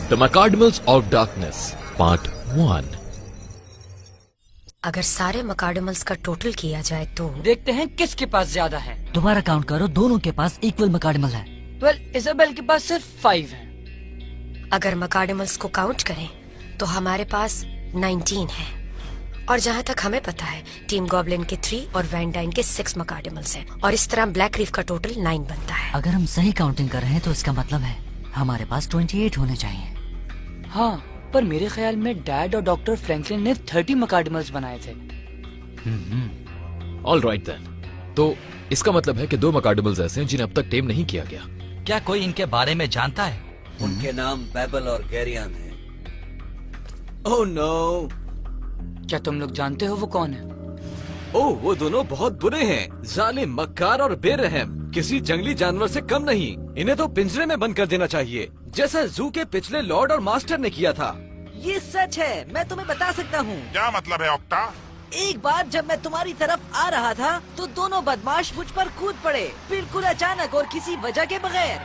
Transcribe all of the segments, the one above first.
The मकाडमल्स of darkness part 1। अगर सारे मकाडमल्स का टोटल किया जाए तो देखते हैं किसके पास ज्यादा है। दोबारा काउंट करो, दोनों के पास इक्वल मकाडमल है। इजाबेल के पास सिर्फ 5 है। अगर मकाडमल्स को काउंट करें तो हमारे पास 19 है। और जहाँ तक हमें पता है टीम गॉबलिन के 3 और वैन डाइन के 6 मकाडमल्स हैं। और इस तरह ब्लैक रीफ का टोटल 9 बनता है। अगर हम सही काउंटिंग कर रहे हैं तो इसका मतलब है हमारे पास 28 होने चाहिए। हाँ, पर मेरे ख्याल में डैड और डॉक्टर फ्रैंकलिन ने 30 मकाडमल्स बनाए थे। All right then. तो इसका मतलब है कि 2 मकाडमल्स ऐसे हैं जिन्हें अब तक टेम नहीं किया गया। क्या कोई इनके बारे में जानता है? उनके नाम बेबल और गैरियन है। Oh no! क्या तुम लोग जानते हो वो कौन है? ओह, वो दोनों बहुत बुरे हैं। जालिम, मक्कार और बेरहम, किसी जंगली जानवर से कम नहीं। इन्हें तो पिंजरे में बंद कर देना चाहिए, जैसा जू के पिछले लॉर्ड और मास्टर ने किया था। ये सच है, मैं तुम्हें बता सकता हूँ। क्या मतलब है ऑक्टा? एक बार जब मैं तुम्हारी तरफ आ रहा था तो दोनों बदमाश मुझ पर कूद पड़े, बिल्कुल अचानक और किसी वजह के बगैर।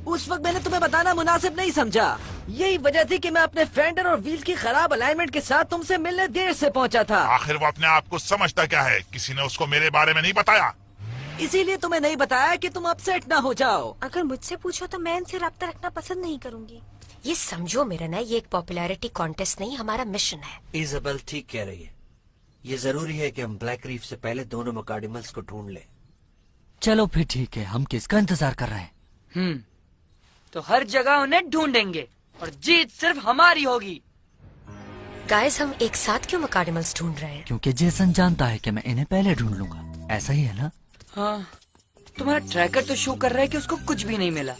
उस वक्त मैंने तुम्हें बताना मुनासिब नहीं समझा। यही वजह थी कि मैं अपने फेंडर और व्हील की खराब अलाइनमेंट के साथ तुमसे मिलने देर से पहुंचा था। आखिर वो अपने आप को समझता क्या है? किसी ने उसको मेरे बारे में नहीं बताया। इसीलिए तुम्हें नहीं बताया कि तुम अपसेट ना हो जाओ। अगर मुझसे पूछो तो मैं इनसे रब्ता रखना पसंद नहीं करूंगी। ये समझो मेरा ना, ये एक पॉपुलैरिटी कॉन्टेस्ट नहीं, हमारा मिशन है। इजाबेल ठीक कह रही है। ये जरूरी है कि हम ब्लैक रीफ से पहले दोनों मकाडमल्स को ढूंढ लें। चलो फिर ठीक है, हम किसका इंतजार कर रहे हैं? तो हर जगह उन्हें ढूंढेंगे और जीत सिर्फ हमारी होगी। गाइस, हम एक साथ क्यों मकाडमल्स ढूंढ रहे हैं? क्योंकि जेसन जानता है कि मैं इन्हें पहले ढूंढ लूंगा। ऐसा ही है ना? हाँ, तुम्हारा ट्रैकर तो शो कर रहा है कि उसको कुछ भी नहीं मिला।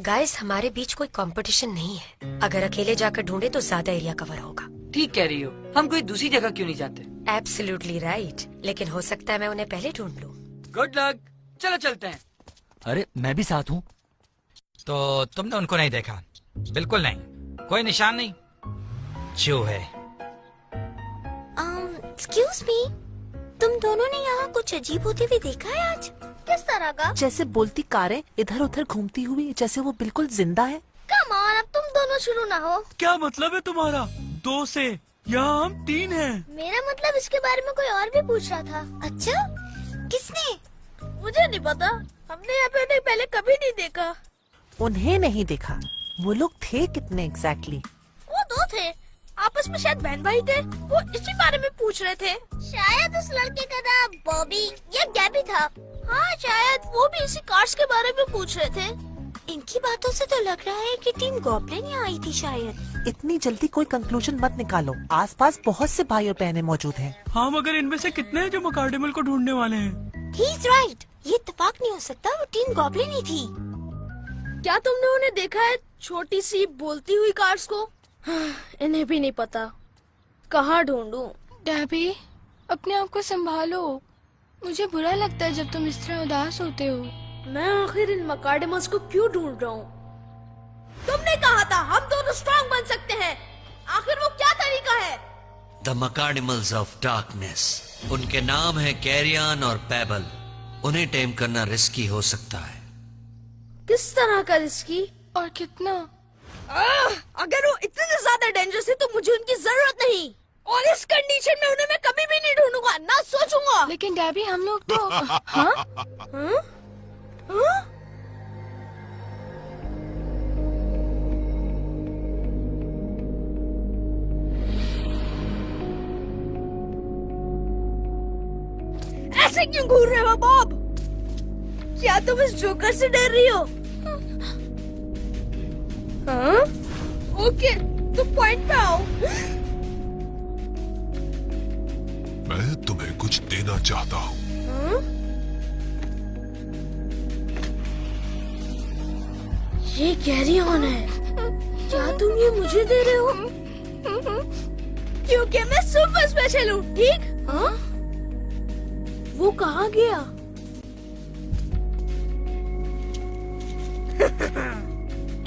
गाइस, हमारे बीच कोई कंपटीशन नहीं है। अगर अकेले जाकर ढूंढे तो ज्यादा एरिया कवर होगा। ठीक कह रही हो, हम कोई दूसरी जगह क्यों नहीं जाते? एब्सोल्युटली राइट, लेकिन हो सकता है मैं उन्हें पहले ढूंढ लूं। गुड लक, चलो चलते हैं। अरे मैं भी साथ हूँ। तो तुमने उनको नहीं देखा? बिल्कुल नहीं, कोई निशान नहीं। चूहे। एक्सक्यूज मी, तुम दोनों ने यहाँ कुछ अजीब होते हुए देखा है आज? किस तरह का? जैसे बोलती कारें इधर उधर घूमती हुई, जैसे वो बिल्कुल जिंदा है। कम ऑन, अब तुम दोनों शुरू ना हो। क्या मतलब है तुम्हारा? 2 से यहाँ हम 3 हैं। मेरा मतलब इसके बारे में कोई और भी पूछ रहा था। अच्छा, किसने? मुझे नहीं पता, हमने यहाँ पे पहले कभी नहीं देखा। उन्हें नहीं देखा? वो लोग थे कितने एग्जैक्टली? वो 2 थे, आपस में शायद बहन भाई थे। वो इसी बारे में पूछ रहे थे। शायद उस लड़के का नाम बॉबी या गैबी था। हाँ, शायद वो भी इसी कार्स के बारे में पूछ रहे थे। इनकी बातों से तो लग रहा है कि टीम गॉबलिन यहाँ आई थी शायद। इतनी जल्दी कोई कंक्लूजन मत निकालो, आसपास बहुत से भाई और बहनें मौजूद हैं। हाँ, मगर इनमें से कितने हैं जो मकाडमल को ढूंढने वाले हैं? ही इज राइट, ये इत्तेफाक नहीं हो सकता, वो टीम गॉबलिन ही थी। क्या तुमने उन्हें देखा है, छोटी सी बोलती हुई कार्स को? इन्हें भी नहीं पता, कहाँ ढूंढूं? डैबी, अपने आप को संभालो। मुझे बुरा लगता है जब तुम इस तरह उदास होते हो। मैं आखिर इन मकाडमल्स को क्यों ढूंढ रहा हूँ? तुमने कहा था हम दोनों स्ट्रांग बन सकते हैं, आखिर वो क्या तरीका है? द मकाडमल्स ऑफ डार्कनेस, उनके नाम है गैरियन और बेबल। उन्हें टेम करना रिस्की हो सकता है। किस तरह का रिस्की और कितना? अगर वो इतने ज्यादा डेंजरस है तो मुझे उनकी जरूरत नहीं, और इस कंडीशन में उन्हें मैं कभी भी नहीं ढूंढूंगा, ना सोचूंगा। लेकिन डैबी, हम लोग तो हाँ? हाँ? हाँ? ऐसे क्यों घूर रहे हो बॉब? क्या तुम इस जोकर से डर रही हो? हाँ? ओके, तो पॉइंट पे आओ। मैं तुम्हें कुछ देना चाहता हूँ। हाँ? ये कैरी ऑन है। क्या तुम ये मुझे दे रहे हो? क्योंकि मैं सुपर स्पेशल हूँ, ठीक? हाँ? वो कहाँ गया?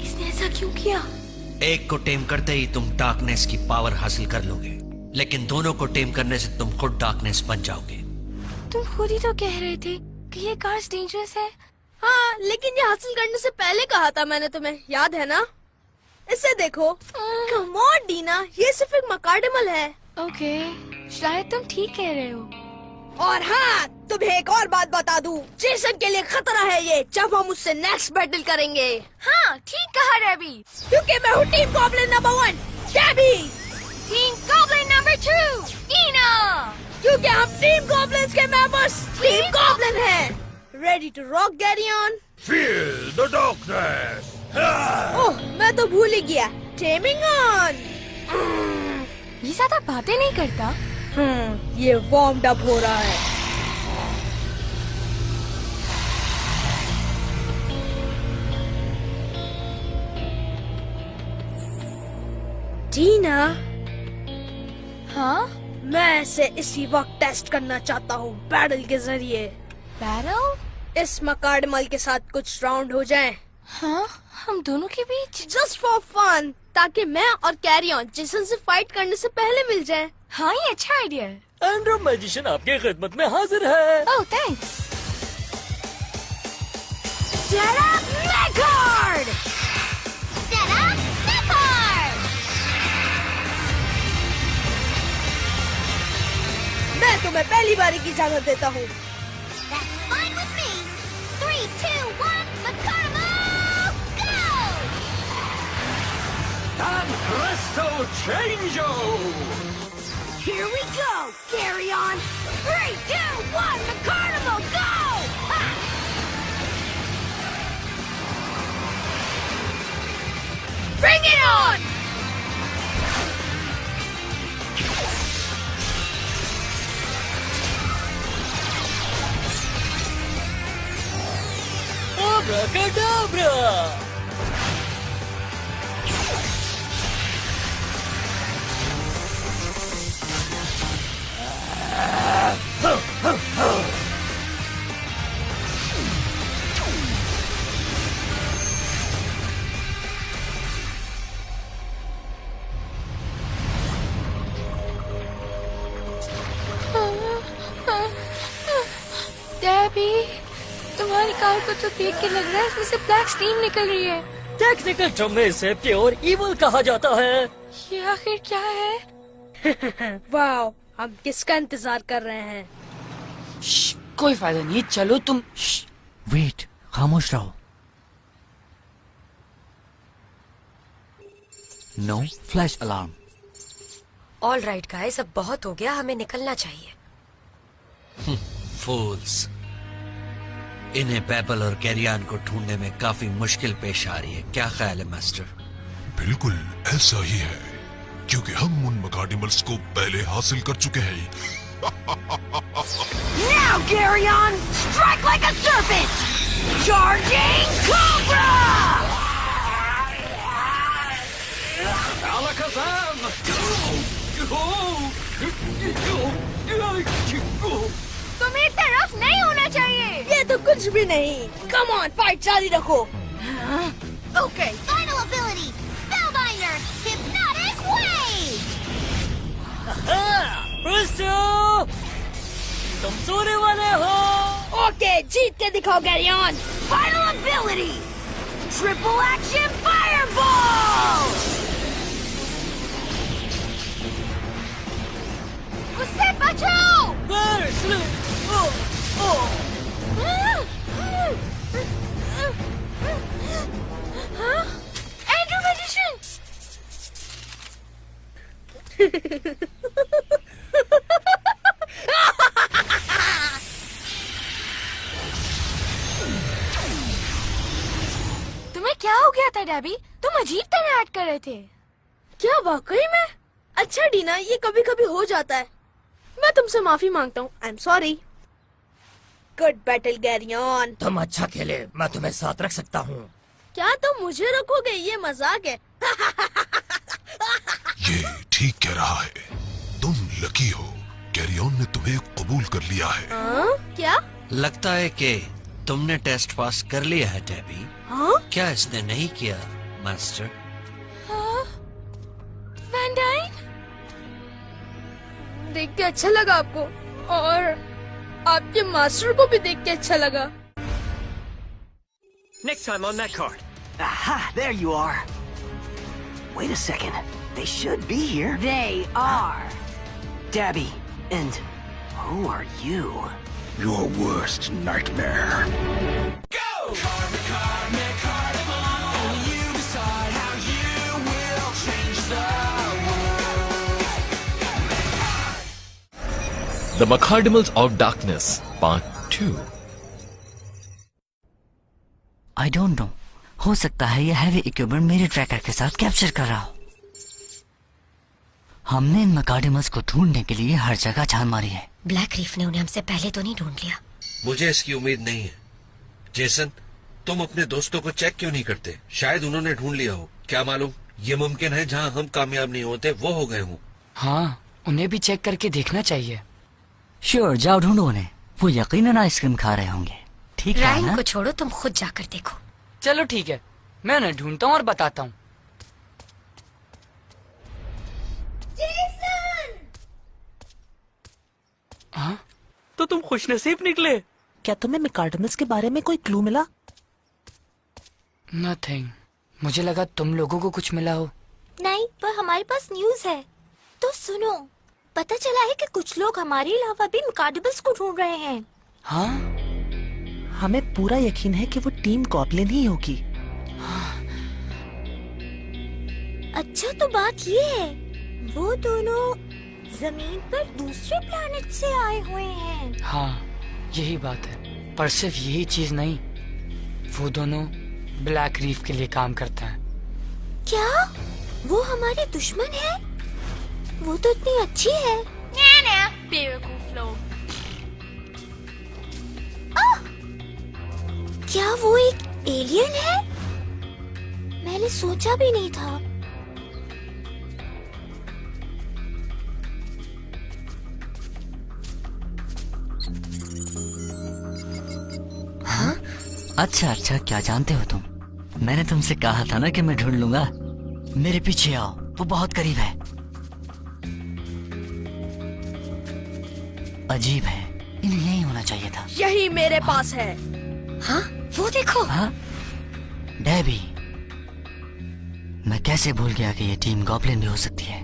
इसने ऐसा क्यों किया? एक को टेम करते ही तुम डार्कनेस की पावर हासिल कर लोगे, लेकिन दोनों को टेम करने से तुम खुद डार्कनेस बन जाओगे। तुम खुद ही तो कह रहे थे कि ये कार्स डेंजरस है। हाँ, लेकिन ये हासिल करने से पहले कहा था मैंने तुम्हें, याद है ना? इसे देखो। कम ऑन डीना, ये सिर्फ एक मकार्डिमल है। ओके, शायद तुम ठीक कह रहे हो। और हाँ, तुम्हें एक और बात बता दूं, जेसन के लिए खतरा है ये जब हम उससे नेक्स्ट बैटल करेंगे। हाँ, ठीक कहा डेबी, क्योंकि मैं हूँ team goblin number 1 Debbie, team goblin number 2 Deena, क्योंकि हम टीम गॉब्लिन्स के मेंबर्स टीम गॉब्लिन हैं। Ready to rock Gary on? Feel the darkness. Oh, मैं तो भूल ही गया। Taming on. ये ज्यादा बातें नहीं करता। ये वार्म्ड अप हो रहा है। टीना, हाँ? मैं इसे इसी वक्त टेस्ट करना चाहता हूँ बैटल के जरिए। बैटल? इस मकार्डिमल के साथ कुछ राउंड हो जाए। हाँ, हम दोनों के बीच? जस्ट फॉर फन, ताकि मैं और कैरी ऑन जेसन से फाइट करने से पहले मिल जाए। हाँ, ये अच्छा आइडिया है। एंड्रो मैजिशियन आपके खिदमत में हाजिर है। ओह, thanks. Set up Megard! Set up Megard! मैं तुम्हें पहली बारी की इजाजत देता हूँ। That's fine with me. 3, 2, 1, Makarmo, go! And presto changeo! Here we go! Carry on! 3, 2, 1, Makarmo, go! Ha! Bring it on! Abracadabra! Debbie, तुम्हारी कार को तो देख के लग रहा है इसमें से ब्लैक स्टीम निकल रही है। टेक्निकल टर्म में इसे प्योर इवल कहा जाता है। ये आखिर क्या है? वाओ, हम किसका इंतजार कर रहे हैं? कोई फायदा नहीं, चलो तुम। वेट, खामोश रहो। No flash alarm. All right guys, अब बहुत हो गया, हमें निकलना चाहिए। फूल्स, इन्हें पेबल और कैरियान को ढूंढने में काफी मुश्किल पेश आ रही है। क्या ख्याल है मास्टर? बिल्कुल ऐसा ही है, क्योंकि हम उन मकार्डिमल्स को पहले हासिल कर चुके हैं। Now, Garyon, strike like a serpent! Charging Cobra! Alakazam! तुम्हें तरफ नहीं होना चाहिए। ये तो कुछ भी नहीं। Come on, fight जारी रखो। Okay. Final ability, Spellbinder, Hypnotic Wave. Presto! तुम सोने वाले हो। Okay, जीत के दिखाओ गैरियन। Final ability, Triple Action Fireball. उससे बचाओ। हाँ? Andrew magician! तुम्हें क्या हो गया था डेबी? तुम अजीब तरह एक्ट कर रहे थे। क्या वाकई में? अच्छा डीना, ये कभी कभी हो जाता है। मैं तुमसे माफी मांगता हूँ। I am sorry. Good battle गैरियन। तुम अच्छा खेले, मैं तुम्हें साथ रख सकता हूँ। क्या तुम मुझे रखोगे? ये मजाक है। ये ठीक कह रहा है, तुम लकी हो, कैरियन ने तुम्हें कबूल कर लिया है। क्या? लगता है कि तुमने टेस्ट पास कर लिया है डेबी। हाँ? क्या इसने नहीं किया मास्टर? हाँ? Van Dyne? देख के अच्छा लगा आपको, और आपके मास्टर को भी देख के अच्छा लगा। Next time on that card. Aha, there you are. Wait a second. They should be here. They are. Dabby, and who are you? Your worst nightmare. Go! Cardamom, only you decide how you will change the world. The Macardimals of Darkness, Part 2. I don't know, हो सकता है ये heavy equipment मेरे tracker के साथ capture कर रहा हो। हमने इन मकाडिमल्स को ढूंढने के लिए हर जगह छान मारी है। ब्लैक रीफ ने उन्हें हमसे पहले तो नहीं ढूंढ लिया। मुझे इसकी उम्मीद नहीं है। जेसन, तुम अपने दोस्तों को चेक क्यों नहीं करते? शायद उन्होंने ढूंढ लिया हो। क्या मालूम, ये मुमकिन है जहाँ हम कामयाब नहीं होते वो हो गए हों। हाँ, उन्हें भी चेक करके देखना चाहिए। श्योर, जाओ ढूंढो उन्हें। वो यकीनन आइसक्रीम खा रहे होंगे। ठीक है रायन ना? को छोड़ो, तुम खुद जाकर देखो। चलो ठीक है, मैं उन्हें ढूंढता हूँ और बताता हूँ। हाँ? तो तुम खुशनसीब निकले। क्या तुम्हें मैकार्डिमल्स के बारे में कोई क्लू मिला? नथिंग। मुझे लगा तुम लोगों को कुछ मिला हो। नहीं, पर हमारे पास न्यूज़ है। तो सुनो, पता चला है कि कुछ लोग हमारे अलावा भी मैकार्डिमल्स को ढूंढ रहे हैं। हाँ? हमें पूरा यकीन है कि वो टीम गॉब्लिन ही होगी। अच्छा, तो बात ये है, वो दोनों जमीन पर दूसरे प्लैनेट से आए हुए हैं। हाँ, यही बात है। पर सिर्फ यही चीज नहीं, वो दोनों ब्लैक रीफ के लिए काम करते हैं। क्या वो हमारे दुश्मन है? वो तो इतनी अच्छी है। बेवकूफ लोग। क्या वो एक एलियन है? मैंने सोचा भी नहीं था। हाँ? अच्छा, क्या जानते हो तुम? मैंने तुमसे कहा था ना कि मैं ढूंढ लूंगा। मेरे पीछे आओ, वो बहुत करीब है। अजीब है, इन्हें यही होना चाहिए था। यही मेरे पास है। हाँ, वो देखो। हाँ? डेबी, मैं कैसे भूल गया कि ये टीम गॉब्लिन भी हो सकती है।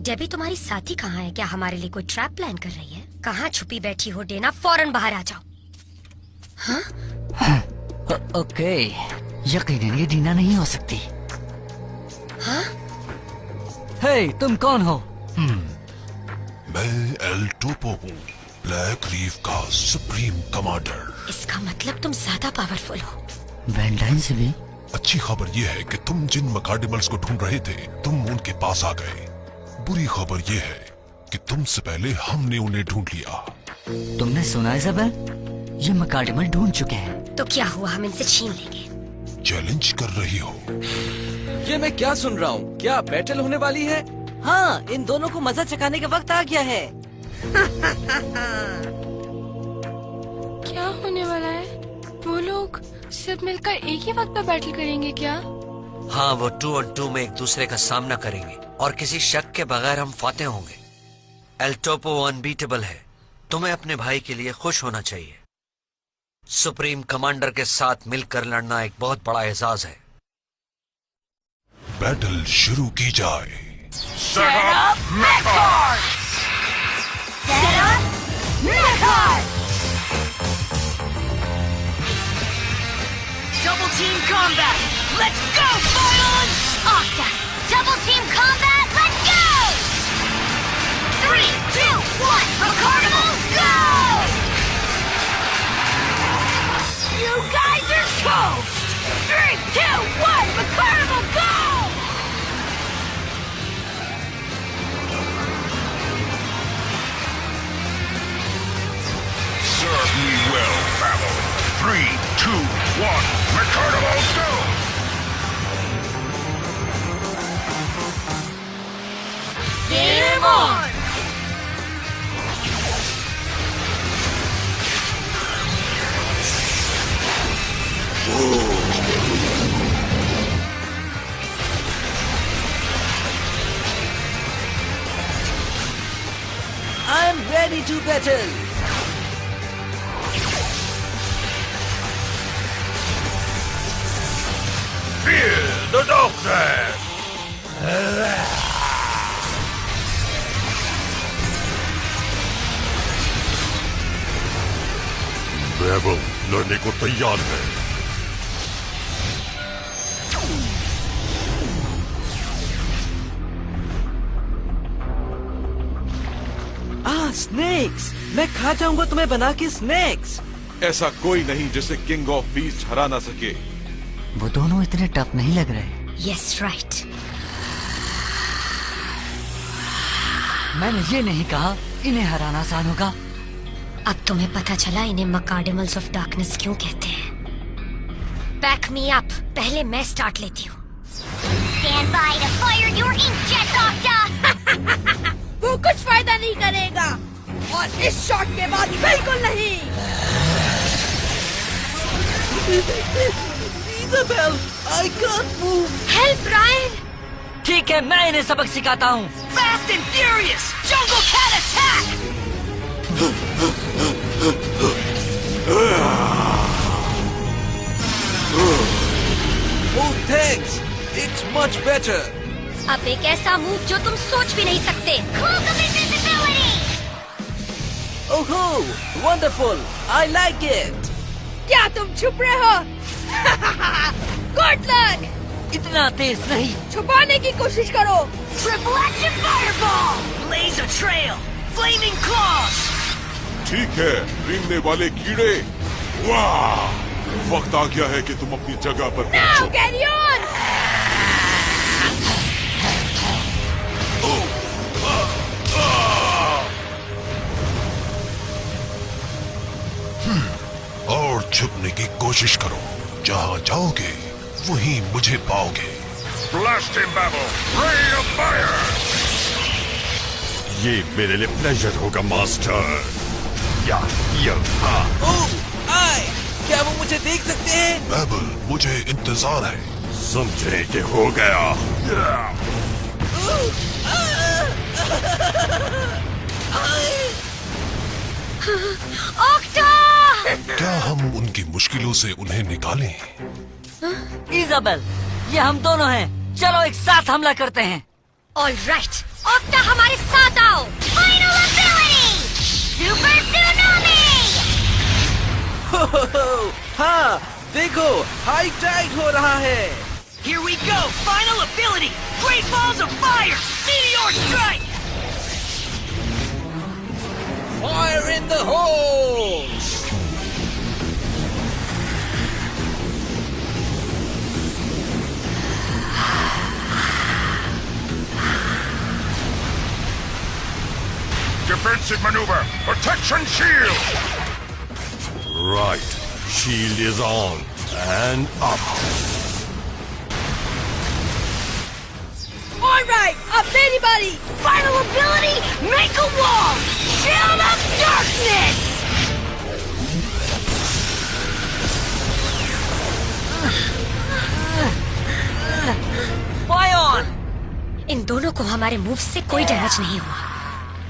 डेबी तुम्हारी साथी कहाँ है? क्या हमारे लिए कोई ट्रैप प्लान कर रही है? कहाँ छुपी बैठी हो डेना? फौरन बाहर आ जाओ। हाँ? ओके, यकीनन ये डीना नहीं हो सकती। हाँ? हे, तुम कौन हो? मैं एल टोपो हूँ, ब्लैक रीफ का सुप्रीम कमांडर। इसका मतलब तुम ज्यादा पावरफुल हो। वैन डाइन से भी? अच्छी खबर ये है कि तुम जिन मकाडिमल्स को ढूंढ रहे थे, तुम उनके पास आ गए। बुरी खबर ये है कि तुमसे पहले हमने उन्हें ढूंढ लिया। तुमने सुना इज़ाबेल? ये मकाडिमल ढूंढ चुके हैं। तो क्या हुआ, हम इनसे छीन लेंगे? चैलेंज कर रही हो? ये मैं क्या सुन रहा हूँ? क्या बैटल होने वाली है? हाँ, इन दोनों को मजा चखाने का वक्त आ गया है। क्या होने वाला है? वो लोग सब मिलकर एक ही वक्त पर बैटल करेंगे क्या? हाँ, वो 2 on 2 में एक दूसरे का सामना करेंगे और किसी शक के बगैर हम फाते होंगे। एल टोपो अनबीटेबल है। तुम्हें अपने भाई के लिए खुश होना चाहिए। सुप्रीम कमांडर के साथ मिलकर लड़ना एक बहुत बड़ा एजाज है। बैटल शुरू की जाए। Set up Mechard! Set up Mechard! Double team combat! Let's go, Violence! Octa! Double team combat! Let's go! 3, 2, 1, Macardimals, go! You guys are toast! 3, 2, 1, Macardimals, go! Serve me well, Babel. 3, 2, 1, Macardimals, go! Game on! I'm ready to battle. Fear the darkness! बेबल लड़ने को तैयार है। Snacks, मैं खा जाऊंगा तुम्हें बना के स्नेक्स। ऐसा कोई नहीं जिसे किंग ऑफ बीस्ट हरा ना सके। वो दोनों इतने टफ नहीं लग रहे। Yes right. मैंने ये नहीं कहा इन्हें हराना आसान होगा। अब तुम्हें पता चला इन्हें मकार्डिमल्स ऑफ डार्कनेस क्यों कहते हैं। बैक मी अप, पहले मैं स्टार्ट लेती हूँ। Stand by to fire your inkjet, Octa! वो कुछ फायदा नहीं करेगा और इस शॉट के बाद बिल्कुल नहीं। Isabel, I can't move. Help, Ryan! ठीक है, मैं इन्हें सबक सिखाता हूँ। Fast and Furious! Jungle Cat attack! Oh, thanks. It's much better. अब एक ऐसा मूव जो तुम सोच भी नहीं सकते। Cloak of invisibility! Oh, wonderful. I like it. क्या तुम छुप रहे हो? Good luck! इतना तेज नहीं। छुपाने की कोशिश करो। Triple action fireball! Blaze a trail! Flaming claws! ठीक है, रेंगने वाले कीड़े। वाह! वक्त आ गया है कि तुम अपनी जगह पर Now पहुंचो। carry on! और छुपने की कोशिश करो। जहाँ जाओगे वहीं मुझे पाओगे। Blast him, Babel! Ray of fire! ये मेरे लिए प्लेजर होगा, मास्टर। या क्या वो मुझे देख सकते हैं? बेबल, मुझे इंतजार है। समझे कि हो गया। ऑक्टा! क्या हम उनकी मुश्किलों से उन्हें निकालें? इजाबेल, ये हम दोनों हैं। चलो एक साथ हमला करते हैं। ऑल राइट, ऑक्टा हमारे साथ आओ। Final ability! Super Tsunami! हाँ, देखो, हाई टाइड हो रहा है। Here we go! Final ability! Great balls of fire! Meteor strike! Fire in the holes! Defensive maneuver! Protection shield! Right. Shield is on. And up. Alright, अब मेरी बारी! Final ability! Make a wall! Shield of Darkness! Fire on! इन दोनों को हमारे move से कोई damage नहीं हुआ।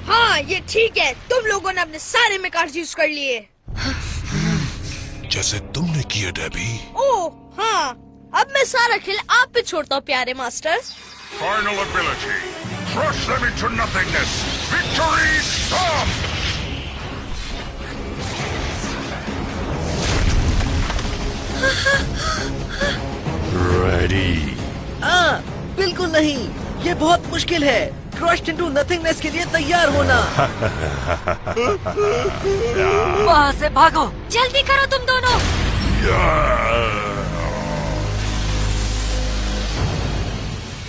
हाँ, ये ठीक है। तुम लोगों ने अपने सारे मेकार्स यूज कर लिए। जैसे तुमने किया, डेबी। ओह, हाँ। अब मैं सारा खेल आप पे छोड़ता हूँ, प्यारे master. Final ability. Crush them into nothingness. Victory Storm! Ready. बिल्कुल नहीं। ये बहुत मुश्किल है। क्रश्ड इनटू नथिंगनेस के लिए तैयार होना। वहाँ से भागो। जल्दी करो तुम दोनों।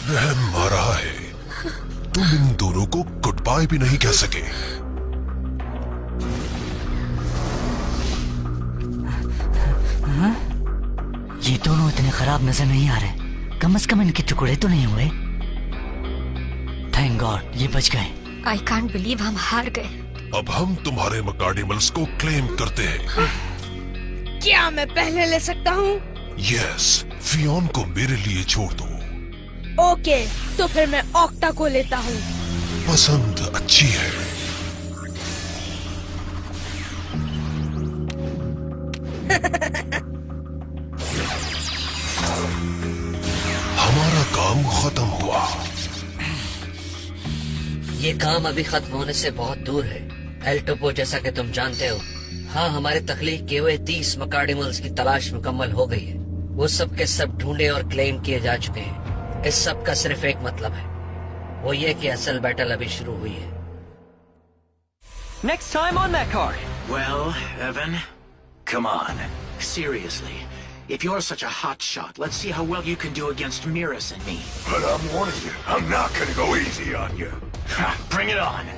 रहम आ रहा है। तुम इन दोनों को गुड बाय भी नहीं कह सके। ये दोनों इतने खराब नजर नहीं आ रहे। कम से कम इनके टुकड़े तो नहीं हुए। थैंक गॉड, ये बच गए। आई कांट बिलीव हम हार गए। अब हम तुम्हारे मकार्डिमल्स को क्लेम करते हैं। क्या मैं पहले ले सकता हूँ? यस, फियोन को मेरे लिए छोड़ दो। ओके, तो फिर मैं ऑक्टा को लेता हूँ। पसंद अच्छी है। काम खत्म हुआ। ये काम अभी खत्म होने से बहुत दूर है एल टोपो, जैसा कि तुम जानते हो। हाँ, हमारे तख्लीक किए हुए 30 मकाडिमल्स की तलाश मुकम्मल हो गई है। वो सब के सब ढूंढे और क्लेम किए जा चुके हैं। इस सब का सिर्फ एक मतलब है, वो ये कि असल बैटल अभी शुरू हुई है। Next time on that card. Well, Evan, come on. Seriously. If you're such a hot shot, let's see how well you can do against Miras and me. But I'm warning you, I'm not gonna go easy on you. Bring it on.